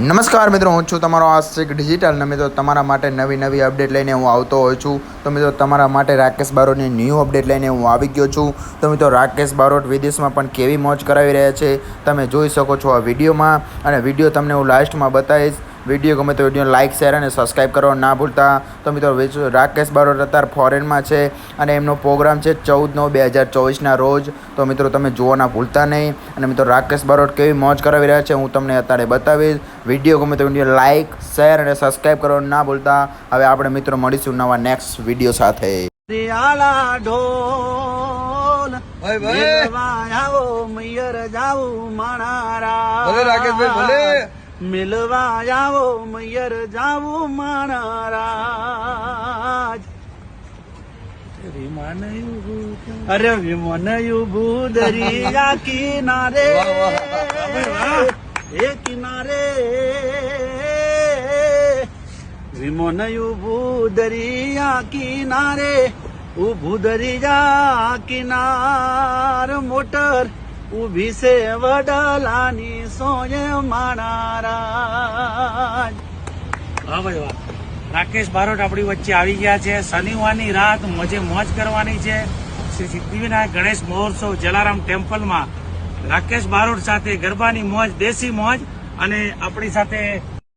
નમસ્કાર મિત્રો, હું છું તમારો આશિક ડિજિટલ ને મિત્રો તમારા માટે નવી અપડેટ લઈને હું આવતો હોઉં છું. તો મિત્રો તમારા માટે રાકેશ બારોટની ન્યૂ અપડેટ લઈને હું આવી ગયો છું. તો મિત્રો રાકેશ બારોટ વિદેશમાં પણ કેવી મોજ કરાવી રહ્યા છે તમે જોઈ શકો છો આ વિડીયોમાં, અને વિડીયો તમને હું લાસ્ટમાં બતાવીશ. વિડીયો ગમે તો વિડીયો લાઇક, શેર અને સબસ્ક્રાઈબ કરવા ના ભૂલતા. તો મિત્રો રાકેશ બારોટ અત્યારે ફોરેનમાં છે અને એમનો પ્રોગ્રામ છે 14/9/2024ના રોજ. તો મિત્રો તમે જોવાના ભૂલતા નહીં. અને મિત્રો રાકેશ બારોટ કેવી મોજ કરાવી રહ્યા છે હું તમને અત્યારે બતાવીશ. વિડીયો ગમે તો વિડીયો લાઇક, શેર અને સબસ્ક્રાઈબ કરવા ના ભૂલતા. હવે આપણે મિત્રો મળીશું નવા નેક્સ્ટ વિડીયો સાથે. ઢોલ આવો મૈયર જાવું માણારા ભલે રાકેશભાઈ ભલે મિલવા આવો મૈયર જાવું માણારા અરે વિમાનયું ભૂદરિયા કિનારે એ કિનારે વિમાનયું ભૂદરિયા કિનારે ઉભું દરિયા કિનાર મોટર ઉભી છે વડલાની સોય માણારા. વાહ ભાઈ વાહ. રાકેશ બારોટ આપણી વચ્ચે આવી ગયા છે. શનિવારની રાત મોજ કરવાની છે. શ્રી સિદ્ધિવિનાયક ગણેશ મહોત્સવ જલારામ ટેમ્પલમાં રાકેશ બારોટ સાથે ગરબાની મોજ, દેશી મોજ. અને આપણી સાથે